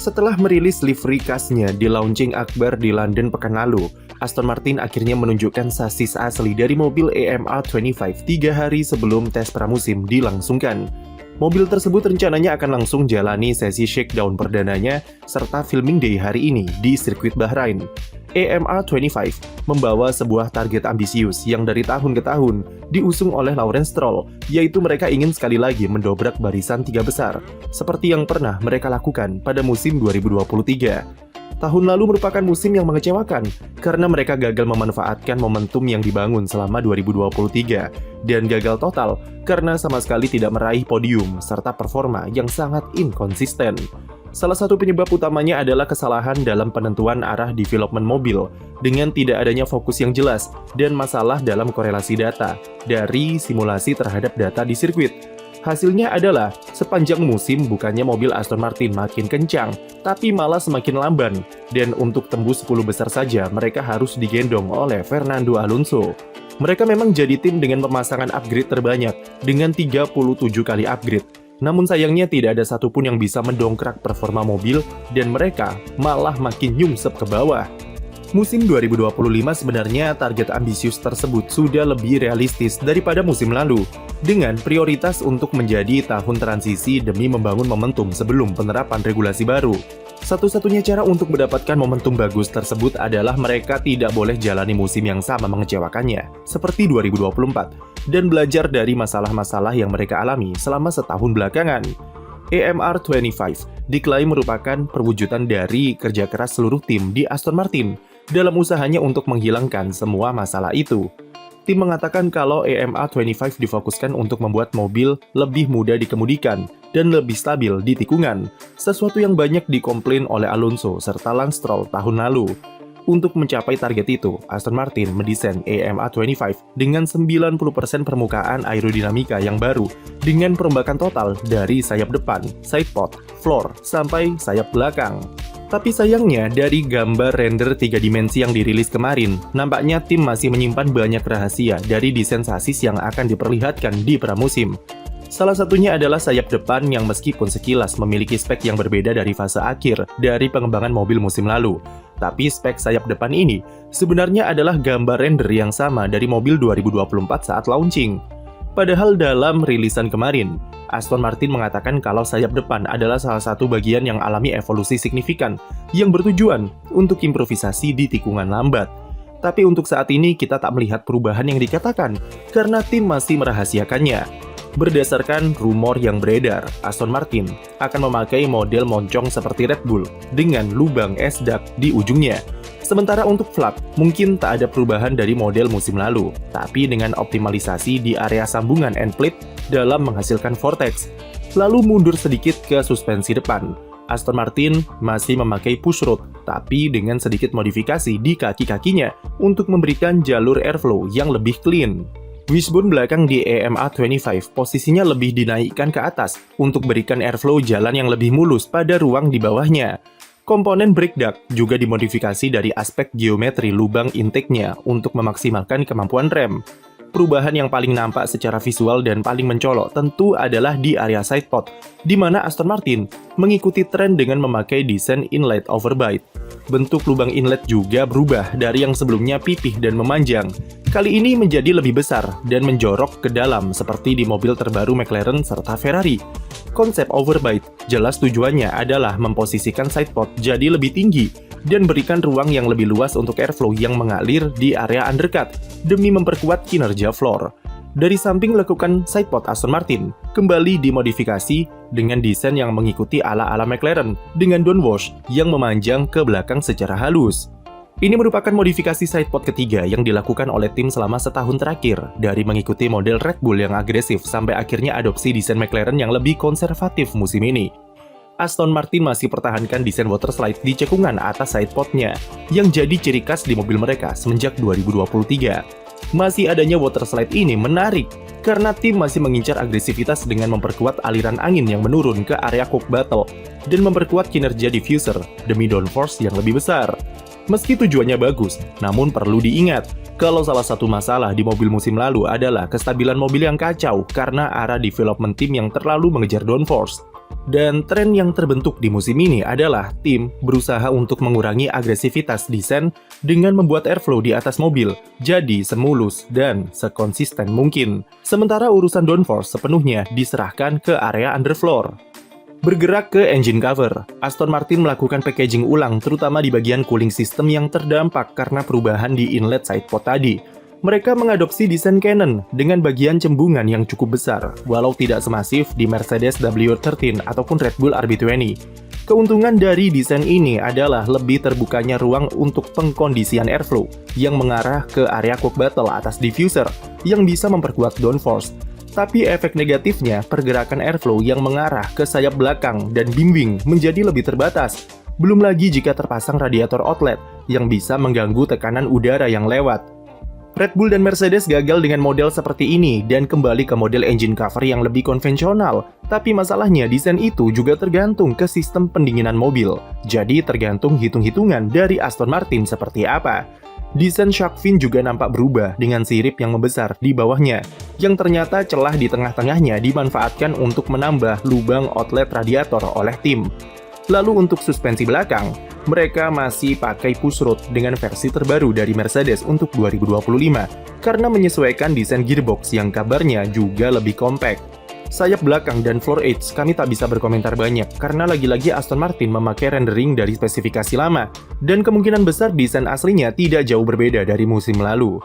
Setelah merilis livery khasnya di launching akbar di London pekan lalu, Aston Martin akhirnya menunjukkan sasis asli dari mobil EMA 25 3 hari sebelum tes pramusim dilangsungkan. Mobil tersebut rencananya akan langsung jalani sesi shakedown perdananya serta filming day hari ini di sirkuit Bahrain. EMA 25 membawa sebuah target ambisius yang dari tahun ke tahun diusung oleh Lawrence Stroll, yaitu mereka ingin sekali lagi mendobrak barisan tiga besar, seperti yang pernah mereka lakukan pada musim 2023. Tahun lalu merupakan musim yang mengecewakan karena mereka gagal memanfaatkan momentum yang dibangun selama 2023 dan gagal total karena sama sekali tidak meraih podium serta performa yang sangat inkonsisten. Salah satu penyebab utamanya adalah kesalahan dalam penentuan arah development mobil dengan tidak adanya fokus yang jelas dan masalah dalam korelasi data dari simulasi terhadap data di sirkuit. Hasilnya adalah, sepanjang musim bukannya mobil Aston Martin makin kencang, tapi malah semakin lamban. Dan untuk tembus 10 besar saja, mereka harus digendong oleh Fernando Alonso. Mereka memang jadi tim dengan pemasangan upgrade terbanyak, dengan 37 kali upgrade. Namun sayangnya tidak ada satupun yang bisa mendongkrak performa mobil, dan mereka malah makin nyungsep ke bawah. Musim 2025 sebenarnya target ambisius tersebut sudah lebih realistis daripada musim lalu, dengan prioritas untuk menjadi tahun transisi demi membangun momentum sebelum penerapan regulasi baru. Satu-satunya cara untuk mendapatkan momentum bagus tersebut adalah mereka tidak boleh jalani musim yang sama mengecewakannya, seperti 2024, dan belajar dari masalah-masalah yang mereka alami selama setahun belakangan. EMR 25 diklaim merupakan perwujudan dari kerja keras seluruh tim di Aston Martin dalam usahanya untuk menghilangkan semua masalah itu. Tim mengatakan kalau EMA 25 difokuskan untuk membuat mobil lebih mudah dikemudikan dan lebih stabil di tikungan, sesuatu yang banyak dikomplain oleh Alonso serta Lance Stroll tahun lalu. Untuk mencapai target itu, Aston Martin mendesain EMA 25 dengan 90% permukaan aerodinamika yang baru dengan perombakan total dari sayap depan, sidepod, floor, sampai sayap belakang. Tapi sayangnya, dari gambar render 3 dimensi yang dirilis kemarin, nampaknya tim masih menyimpan banyak rahasia dari desain sasis yang akan diperlihatkan di pramusim. Salah satunya adalah sayap depan yang meskipun sekilas memiliki spek yang berbeda dari fase akhir dari pengembangan mobil musim lalu. Tapi spek sayap depan ini sebenarnya adalah gambar render yang sama dari mobil 2024 saat launching. Padahal dalam rilisan kemarin, Aston Martin mengatakan kalau sayap depan adalah salah satu bagian yang alami evolusi signifikan yang bertujuan untuk improvisasi di tikungan lambat. Tapi untuk saat ini kita tak melihat perubahan yang dikatakan karena tim masih merahasiakannya. Berdasarkan rumor yang beredar, Aston Martin akan memakai model moncong seperti Red Bull dengan lubang S-duct di ujungnya. Sementara untuk flap, mungkin tak ada perubahan dari model musim lalu, tapi dengan optimalisasi di area sambungan end plate dalam menghasilkan vortex. Lalu mundur sedikit ke suspensi depan. Aston Martin masih memakai push rod, tapi dengan sedikit modifikasi di kaki-kakinya untuk memberikan jalur airflow yang lebih clean. Wishbone belakang di EMA 25 posisinya lebih dinaikkan ke atas untuk berikan airflow jalan yang lebih mulus pada ruang di bawahnya. Komponen brake duct juga dimodifikasi dari aspek geometri lubang intake-nya untuk memaksimalkan kemampuan rem. Perubahan yang paling nampak secara visual dan paling mencolok tentu adalah di area sidepod, di mana Aston Martin mengikuti tren dengan memakai desain inlet overbite. Bentuk lubang inlet juga berubah dari yang sebelumnya pipih dan memanjang. Kali ini menjadi lebih besar dan menjorok ke dalam seperti di mobil terbaru McLaren serta Ferrari. Konsep overbite jelas tujuannya adalah memposisikan sidepod jadi lebih tinggi dan berikan ruang yang lebih luas untuk airflow yang mengalir di area undercut demi memperkuat kinerja floor. Dari samping lekukan sidepod Aston Martin kembali dimodifikasi dengan desain yang mengikuti ala-ala McLaren dengan downwash yang memanjang ke belakang secara halus. Ini merupakan modifikasi sidepod ketiga yang dilakukan oleh tim selama setahun terakhir, dari mengikuti model Red Bull yang agresif sampai akhirnya adopsi desain McLaren yang lebih konservatif musim ini. Aston Martin masih pertahankan desain waterslide di cekungan atas sidepodnya, yang jadi ciri khas di mobil mereka semenjak 2023. Masih adanya waterslide ini menarik, karena tim masih mengincar agresivitas dengan memperkuat aliran angin yang menurun ke area cock battle, dan memperkuat kinerja diffuser demi downforce yang lebih besar. Meski tujuannya bagus, namun perlu diingat, kalau salah satu masalah di mobil musim lalu adalah kestabilan mobil yang kacau karena arah development tim yang terlalu mengejar downforce. Dan tren yang terbentuk di musim ini adalah tim berusaha untuk mengurangi agresivitas desain dengan membuat airflow di atas mobil jadi semulus dan sekonsisten mungkin. Sementara urusan downforce sepenuhnya diserahkan ke area underfloor. Bergerak ke engine cover, Aston Martin melakukan packaging ulang terutama di bagian cooling system yang terdampak karena perubahan di inlet sidepod tadi. Mereka mengadopsi desain Canon dengan bagian cembungan yang cukup besar, walau tidak semasif di Mercedes W13 ataupun Red Bull RB20. Keuntungan dari desain ini adalah lebih terbukanya ruang untuk pengkondisian airflow yang mengarah ke area cook battle atas diffuser yang bisa memperkuat downforce. Tapi efek negatifnya, pergerakan airflow yang mengarah ke sayap belakang dan bimbing menjadi lebih terbatas. Belum lagi jika terpasang radiator outlet yang bisa mengganggu tekanan udara yang lewat. Red Bull dan Mercedes gagal dengan model seperti ini dan kembali ke model engine cover yang lebih konvensional. Tapi masalahnya desain itu juga tergantung ke sistem pendinginan mobil. Jadi tergantung hitung-hitungan dari Aston Martin seperti apa. Desain shark fin juga nampak berubah dengan sirip yang membesar di bawahnya, yang ternyata celah di tengah-tengahnya dimanfaatkan untuk menambah lubang outlet radiator oleh tim. Lalu untuk suspensi belakang, mereka masih pakai push rod dengan versi terbaru dari Mercedes untuk 2025 karena menyesuaikan desain gearbox yang kabarnya juga lebih compact. Sayap belakang dan floor edge kami tak bisa berkomentar banyak karena lagi-lagi Aston Martin memakai rendering dari spesifikasi lama dan kemungkinan besar desain aslinya tidak jauh berbeda dari musim lalu.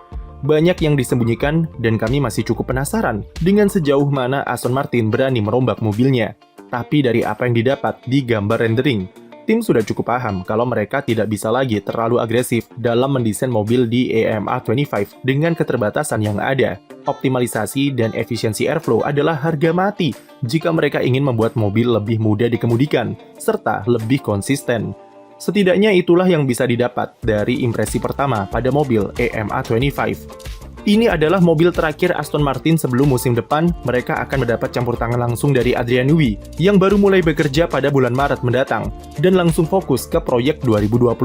Banyak yang disembunyikan dan kami masih cukup penasaran dengan sejauh mana Aston Martin berani merombak mobilnya. Tapi dari apa yang didapat di gambar rendering, tim sudah cukup paham kalau mereka tidak bisa lagi terlalu agresif dalam mendesain mobil di EMA 25 dengan keterbatasan yang ada. Optimalisasi dan efisiensi airflow adalah harga mati jika mereka ingin membuat mobil lebih mudah dikemudikan, serta lebih konsisten. Setidaknya itulah yang bisa didapat dari impresi pertama pada mobil EMA 25. Ini adalah mobil terakhir Aston Martin sebelum musim depan mereka akan mendapat campur tangan langsung dari Adrian Newey yang baru mulai bekerja pada bulan Maret mendatang dan langsung fokus ke proyek 2026.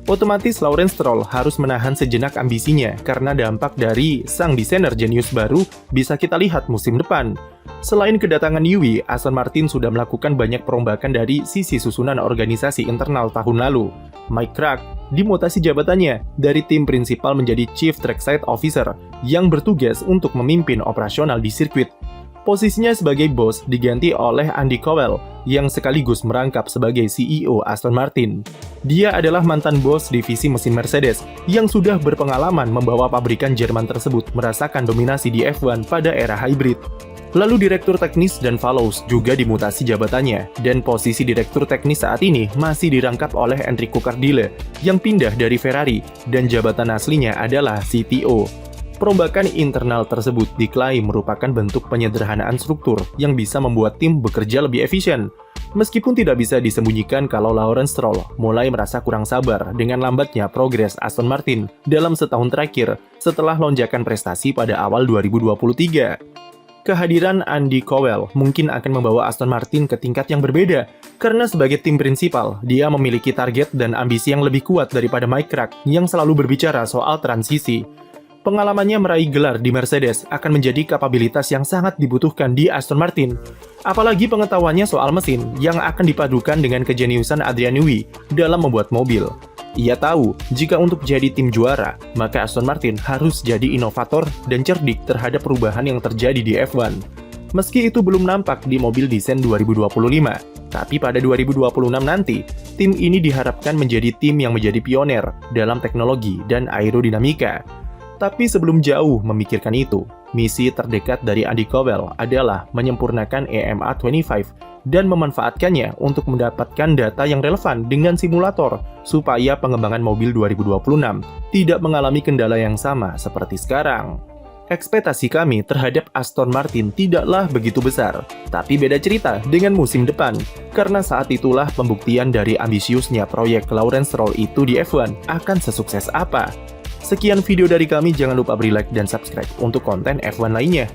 Otomatis Lawrence Stroll harus menahan sejenak ambisinya karena dampak dari sang desainer jenius baru bisa kita lihat musim depan. Selain kedatangan Newey, Aston Martin sudah melakukan banyak perombakan dari sisi susunan organisasi internal tahun lalu. Mike Krack dimutasi jabatannya dari tim prinsipal menjadi Chief Trackside Officer yang bertugas untuk memimpin operasional di sirkuit. Posisinya sebagai bos diganti oleh Andy Cowell yang sekaligus merangkap sebagai CEO Aston Martin. Dia adalah mantan bos divisi mesin Mercedes yang sudah berpengalaman membawa pabrikan Jerman tersebut merasakan dominasi di F1 pada era hybrid. Lalu Direktur Teknis dan Follows juga dimutasi jabatannya, dan posisi Direktur Teknis saat ini masih dirangkap oleh Enrico Cardile yang pindah dari Ferrari, dan jabatan aslinya adalah CTO. Perombakan internal tersebut diklaim merupakan bentuk penyederhanaan struktur yang bisa membuat tim bekerja lebih efisien. Meskipun tidak bisa disembunyikan kalau Lawrence Stroll mulai merasa kurang sabar dengan lambatnya progres Aston Martin dalam setahun terakhir setelah lonjakan prestasi pada awal 2023. Kehadiran Andy Cowell mungkin akan membawa Aston Martin ke tingkat yang berbeda, karena sebagai tim prinsipal, dia memiliki target dan ambisi yang lebih kuat daripada Mike Krack yang selalu berbicara soal transisi. Pengalamannya meraih gelar di Mercedes akan menjadi kapabilitas yang sangat dibutuhkan di Aston Martin. Apalagi pengetahuannya soal mesin yang akan dipadukan dengan kejeniusan Adrian Newey dalam membuat mobil. Ia tahu, jika untuk jadi tim juara, maka Aston Martin harus jadi inovator dan cerdik terhadap perubahan yang terjadi di F1. Meski itu belum nampak di mobil desain 2025, tapi pada 2026 nanti, tim ini diharapkan menjadi tim yang menjadi pioner dalam teknologi dan aerodinamika. Tapi sebelum jauh memikirkan itu, misi terdekat dari Andy Cowell adalah menyempurnakan EMA 25 dan memanfaatkannya untuk mendapatkan data yang relevan dengan simulator supaya pengembangan mobil 2026 tidak mengalami kendala yang sama seperti sekarang. Ekspektasi kami terhadap Aston Martin tidaklah begitu besar, tapi beda cerita dengan musim depan, karena saat itulah pembuktian dari ambisiusnya proyek Lawrence Stroll itu di F1 akan sesukses apa. Sekian video dari kami, jangan lupa beri like dan subscribe untuk konten F1 lainnya.